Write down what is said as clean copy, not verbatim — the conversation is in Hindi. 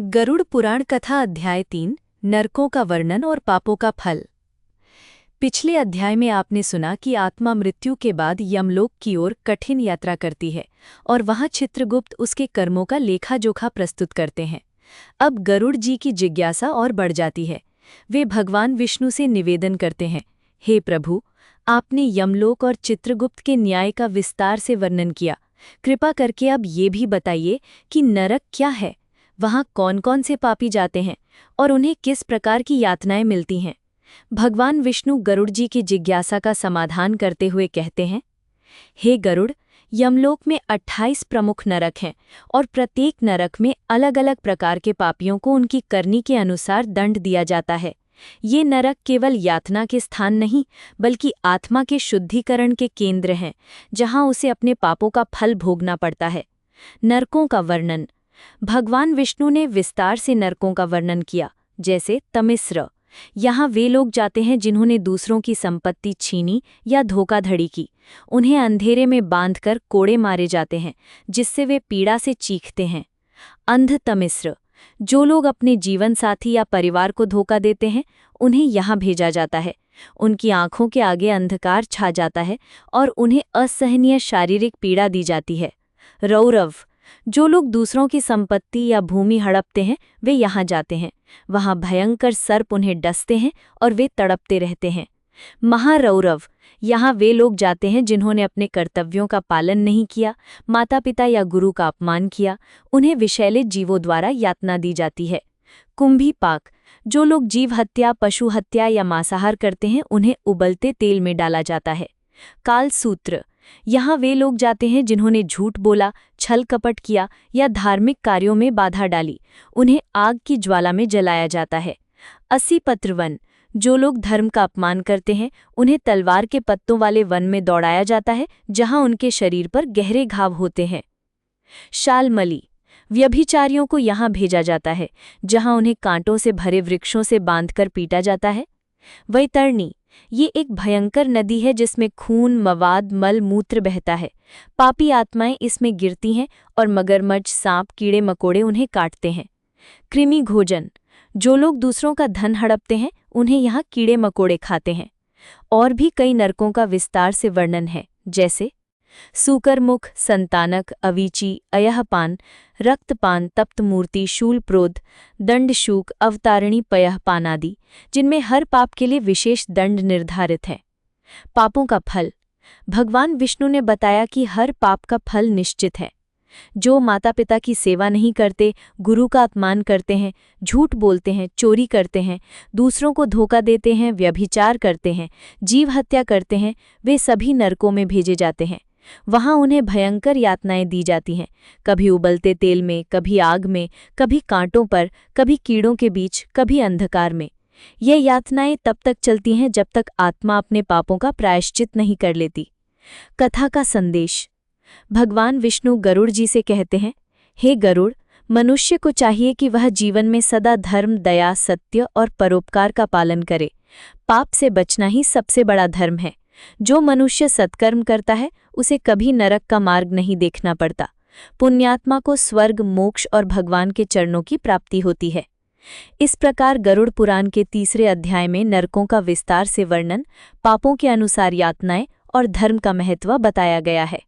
गरुड़ पुराण कथा अध्याय 3 नरकों का वर्णन और पापों का फल। पिछले अध्याय में आपने सुना कि आत्मा मृत्यु के बाद यमलोक की ओर कठिन यात्रा करती है और वहां चित्रगुप्त उसके कर्मों का लेखा जोखा प्रस्तुत करते हैं। अब गरुड़ जी की जिज्ञासा और बढ़ जाती है। वे भगवान विष्णु से निवेदन करते हैं, हे प्रभु, आपने यमलोक और चित्रगुप्त के न्याय का विस्तार से वर्णन किया। कृपा करके अब ये भी बताइए कि नरक क्या है, वहाँ कौन कौन से पापी जाते हैं और उन्हें किस प्रकार की यातनाएं मिलती हैं। भगवान विष्णु गरुड़ जी की जिज्ञासा का समाधान करते हुए कहते हैं, हे गरुड़, यमलोक में 28 प्रमुख नरक हैं और प्रत्येक नरक में अलग अलग प्रकार के पापियों को उनकी करनी के अनुसार दंड दिया जाता है। ये नरक केवल यातना के स्थान नहीं, बल्कि आत्मा के शुद्धिकरण के केंद्र हैं, जहां उसे अपने पापों का फल भोगना पड़ता है। नरकों का वर्णन। भगवान विष्णु ने विस्तार से नरकों का वर्णन किया, जैसे तमिस्र। यहाँ वे लोग जाते हैं जिन्होंने दूसरों की संपत्ति छीनी या धोखाधड़ी की। उन्हें अंधेरे में बांधकर कोड़े मारे जाते हैं, जिससे वे पीड़ा से चीखते हैं। अंध तमिस्र। जो लोग अपने जीवन साथी या परिवार को धोखा देते हैं, उन्हें यहाँ भेजा जाता है। उनकी आंखों के आगे अंधकार छा जाता है और उन्हें असहनीय शारीरिक पीड़ा दी जाती है। रौरव। जो लोग दूसरों की संपत्ति या भूमि हड़पते हैं, वे यहाँ जाते हैं। वहाँ भयंकर सर्प उन्हें डसते हैं और वे तड़पते रहते हैं। महारौरव। यहाँ वे लोग जाते हैं जिन्होंने अपने कर्तव्यों का पालन नहीं किया, माता पिता या गुरु का अपमान किया। उन्हें विषैले जीवों द्वारा यातना दी जाती है। कुंभीपाक। जो लोग जीव हत्या, पशु हत्या या मांसाहार करते हैं, उन्हें उबलते तेल में डाला जाता है। कालसूत्र। यहाँ वे लोग जाते हैं जिन्होंने झूठ बोला, छल कपट किया या धार्मिक कार्यों में बाधा डाली। उन्हें आग की ज्वाला में जलाया जाता है। अस्सीपत्र वन। जो लोग धर्म का अपमान करते हैं, उन्हें तलवार के पत्तों वाले वन में दौड़ाया जाता है, जहाँ उनके शरीर पर गहरे घाव होते हैं। शालमली। व्यभिचारियों को यहाँ भेजा जाता है, जहाँ उन्हें कांटों से भरे वृक्षों से बांधकर पीटा जाता है। वैतरणी। ये एक भयंकर नदी है जिसमें खून, मवाद, मल, मूत्र बहता है। पापी आत्माएं इसमें गिरती हैं और मगरमच्छ, सांप, कीड़े मकोड़े उन्हें काटते हैं। कृमि घोजन। जो लोग दूसरों का धन हड़पते हैं, उन्हें यहाँ कीड़े मकोड़े खाते हैं। और भी कई नरकों का विस्तार से वर्णन है, जैसे सूकरमुख, संतानक, अवीची, अयहपान, रक्तपान, तप्तमूर्ति, शूलप्रोध, दंडशूक, अवतारिणी, पयःपान आदि, जिनमें हर पाप के लिए विशेष दंड निर्धारित है। पापों का फल। भगवान विष्णु ने बताया कि हर पाप का फल निश्चित है। जो माता पिता की सेवा नहीं करते, गुरु का अपमान करते हैं, झूठ बोलते हैं, चोरी करते हैं, दूसरों को धोखा देते हैं, व्यभिचार करते हैं, जीव हत्या करते हैं, वे सभी नरकों में भेजे जाते हैं। वहाँ उन्हें भयंकर यातनाएं दी जाती हैं, कभी उबलते तेल में, कभी आग में, कभी कांटों पर, कभी कीड़ों के बीच, कभी अंधकार में। ये यातनाएं तब तक चलती हैं जब तक आत्मा अपने पापों का प्रायश्चित नहीं कर लेती। कथा का संदेश। भगवान विष्णु गरुड़ जी से कहते हैं, हे गरुड़, मनुष्य को चाहिए कि वह जीवन में सदा धर्म, दया, सत्य और परोपकार का पालन करे। पाप से बचना ही सबसे बड़ा धर्म है। जो मनुष्य सत्कर्म करता है, उसे कभी नरक का मार्ग नहीं देखना पड़ता। पुण्यात्मा को स्वर्ग, मोक्ष और भगवान के चरणों की प्राप्ति होती है। इस प्रकार गरुड़ पुराण के तीसरे अध्याय में नरकों का विस्तार से वर्णन, पापों के अनुसार यातनाएं और धर्म का महत्व बताया गया है।